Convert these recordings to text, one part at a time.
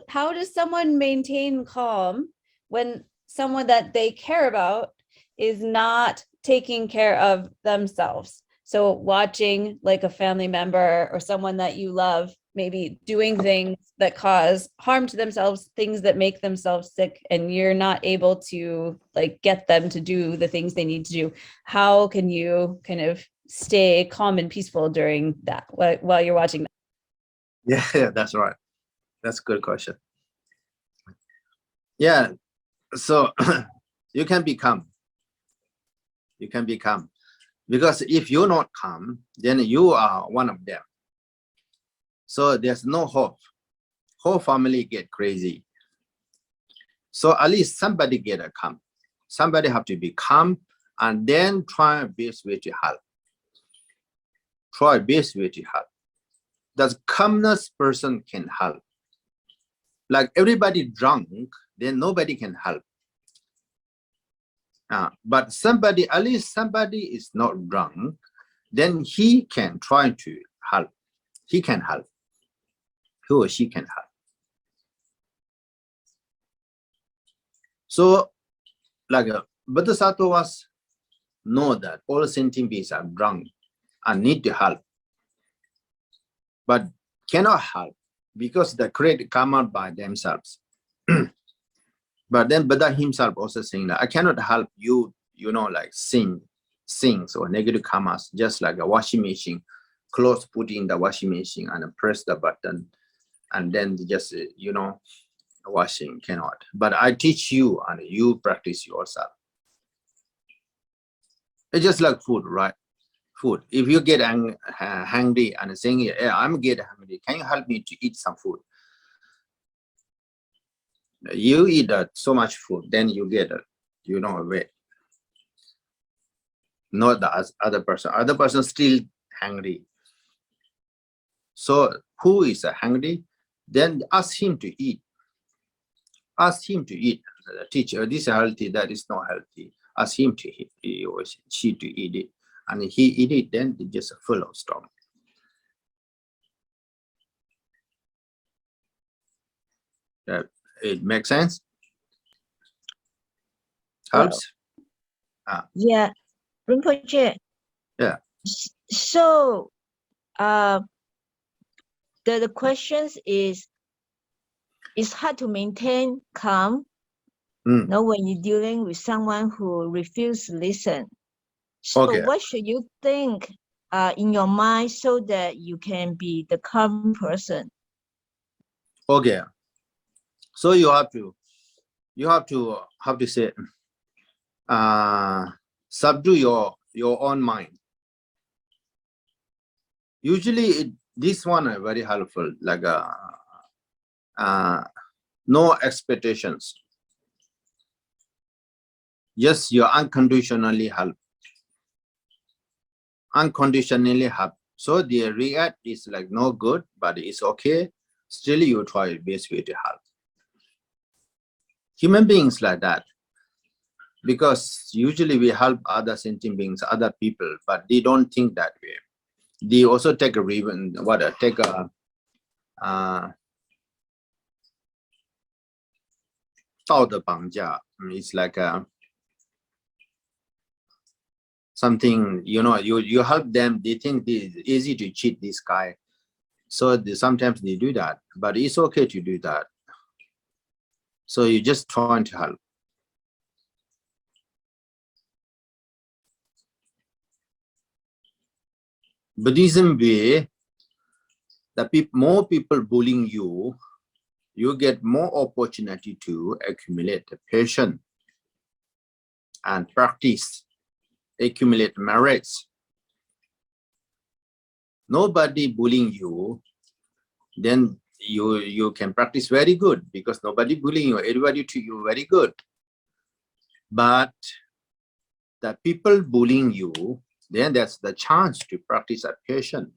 how does someone maintain calm when someone that they care about is not taking care of themselves? So watching like a family member or someone that you love, maybe doing things that cause harm to themselves, things that make themselves sick, and you're not able to like get them to do the things they need to do. How can you kind of stay calm and peaceful during that while you're watching that? Yeah, that's right. That's a good question. Yeah, so you can become. You can become. Because if you're not calm, then you are one of them. So there's no hope. Whole family get crazy. So at least somebody get a calm. Somebody have to be calm and then try best way to help. Try best way to help. The calmness person can help. Like everybody drunk, then nobody can help. But somebody, at least somebody is not drunk, then he can try to help. He can help. He or she can help. So, like Bodhisattvas know that all sentient beings are drunk and need to help, but cannot help because they create karma by themselves. But then Buddha himself also saying that I cannot help you, like sins or negative karmas, just like a washing machine, clothes put in the washing machine and press the button, and then just, washing cannot. But I teach you and you practice yourself. It's just like food, right? Food. If you get hungry and saying, yeah, I'm getting hungry, can you help me to eat some food? You eat so much food, then you get weight. Not the other person. Other person still hungry. So who is hungry? Then ask him to eat. Ask him to eat. Teacher, this is healthy, that is not healthy. Ask him to eat, he or she to eat it. And he eat it, then it just full of stomach. It makes sense? Helps? Yeah, Rinpoche. Yeah. So, the questions is, it's hard to maintain calm, when you're dealing with someone who refuses to listen. So what should you think in your mind so that you can be the calm person? Okay. So you have to how to say, subdue your own mind. Usually this one is very helpful, like no expectations. Just you unconditionally help. Unconditionally help. So the react is like no good, but it's okay. Still you try best way to help. Human beings like that. Because usually we help other sentient beings, other people, but they don't think that way. They also take a it's like something, you help them, they think it's easy to cheat this guy. So sometimes they do that, but it's okay to do that. So you're just trying to help. Buddhism way, more people bullying you, you get more opportunity to accumulate patience and practice, accumulate merits. Nobody bullying you, then you can practice very good because nobody bullying you, everybody treat you very good. But the people bullying you, then that's the chance to practice a patience.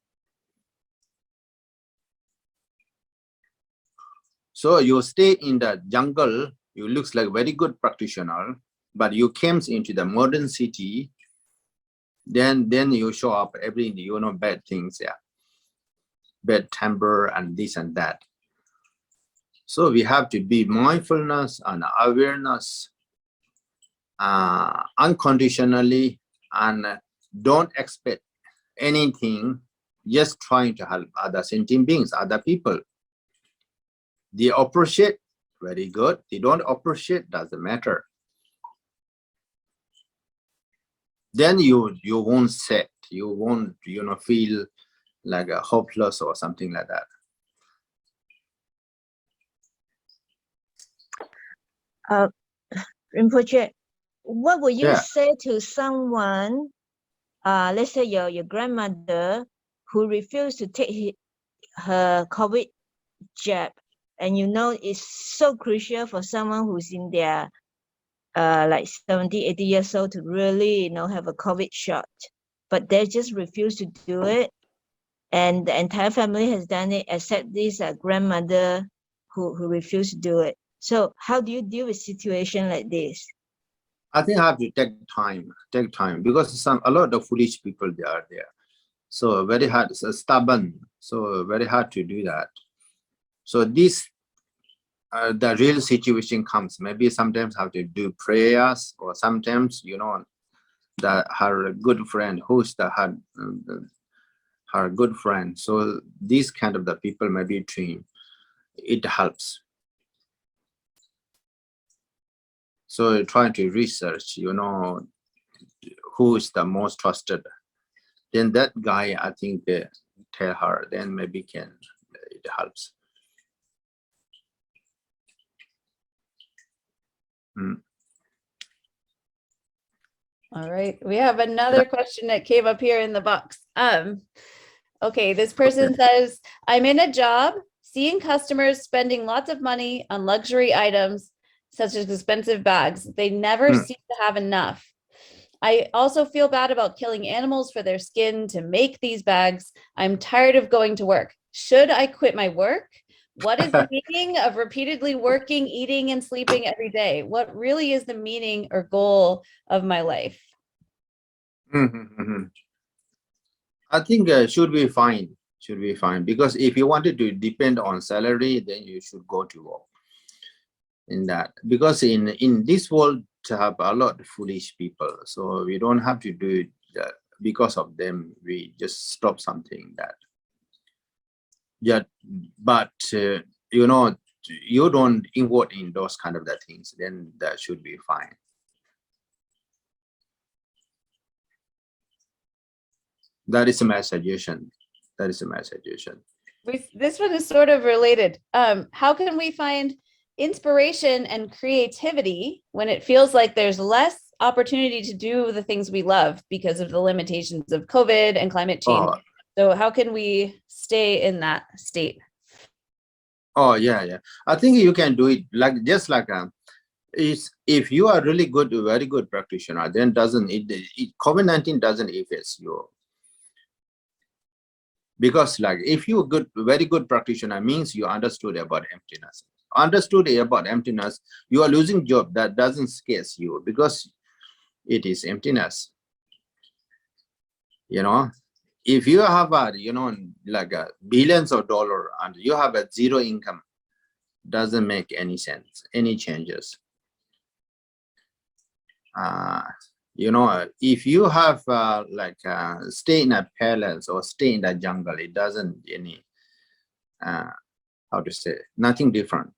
So you stay in the jungle, you looks like very good practitioner, but you came into the modern city, then you show up every, bad things, bad temper and this and that. So we have to be mindfulness and awareness unconditionally, and don't expect anything, just trying to help other sentient beings, other people. They appreciate, very good. They don't appreciate, doesn't matter. Then you won't set, you won't, feel like a hopeless or something like that. Rinpoche, what would you Yeah. say to someone, let's say your grandmother, who refused to take her COVID jab, and it's so crucial for someone who's in their like 70, 80 years old to really, have a COVID shot, but they just refuse to do it, and the entire family has done it except this grandmother who refused to do it. So how do you deal with situation like this? I think I have to take time, because a lot of foolish people, they are there. So very hard, stubborn, so very hard to do that. So this, the real situation comes, maybe sometimes have to do prayers, or sometimes, her good friend, who's her good friend. So these kind of the people maybe train, it helps. So trying to research, who is the most trusted. Then that guy, I think, tell her, then maybe it helps. All right, we have another question that came up here in the box. Okay, this person says, I'm in a job seeing customers spending lots of money on luxury items such as expensive bags. They never seem to have enough. I also feel bad about killing animals for their skin to make these bags. I'm tired of going to work. Should I quit my work? What is the meaning of repeatedly working, eating, and sleeping every day? What really is the meaning or goal of my life? I think should be fine. Should be fine, because if you wanted to depend on salary, then you should go to work. In that, because in this world, to have a lot of foolish people, so we don't have to do it because of them. We just stop something that. Yeah, but you don't involve in those kind of things, then that should be fine. That is my suggestion. That is my suggestion. This one is sort of related. How can we find inspiration and creativity when it feels like there's less opportunity to do the things we love because of the limitations of COVID and climate change? So how can we stay in that state? Oh, yeah. I think you can do it if you are really good, very good practitioner, then COVID-19 doesn't affect you. Because if you're very good practitioner, means you understood about emptiness. Understood about emptiness, you are losing job, that doesn't scare you, because it is emptiness. If you have billions of dollars and you have a zero income, doesn't make any sense, any changes. If you have stay in a palace or stay in the jungle, it doesn't any how to say, nothing different.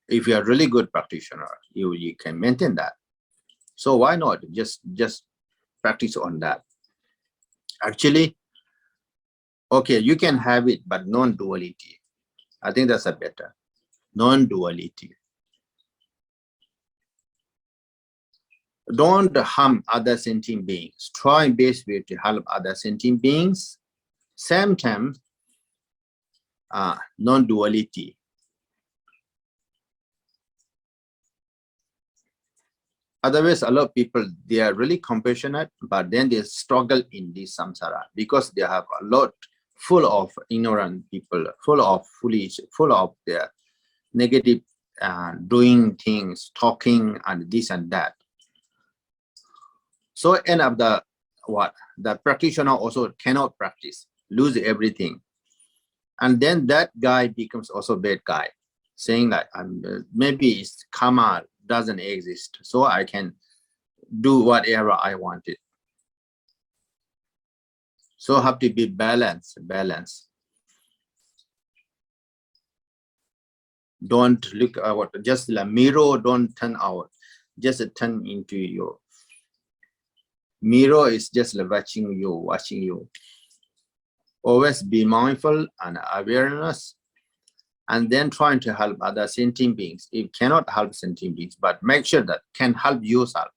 If you are really good practitioner, you can maintain that. So why not just practice on that? Actually, okay, you can have it, but non-duality. I think that's a better non-duality. Don't harm other sentient beings. Try best way to help other sentient beings. Same time, non-duality. Otherwise, a lot of people, they are really compassionate, but then they struggle in this samsara because they have a lot full of ignorant people, full of foolish, full of their negative doing things, talking, and this and that. So end up the practitioner also cannot practice, lose everything. And then that guy becomes also bad guy. saying like maybe it's karma doesn't exist, so I can do whatever I wanted. So have to be balance. Don't look out, just the mirror, don't turn out, just turn into your mirror is just watching you. Always be mindful and awareness, and then trying to help other sentient beings. It cannot help sentient beings, but make sure that can help yourself.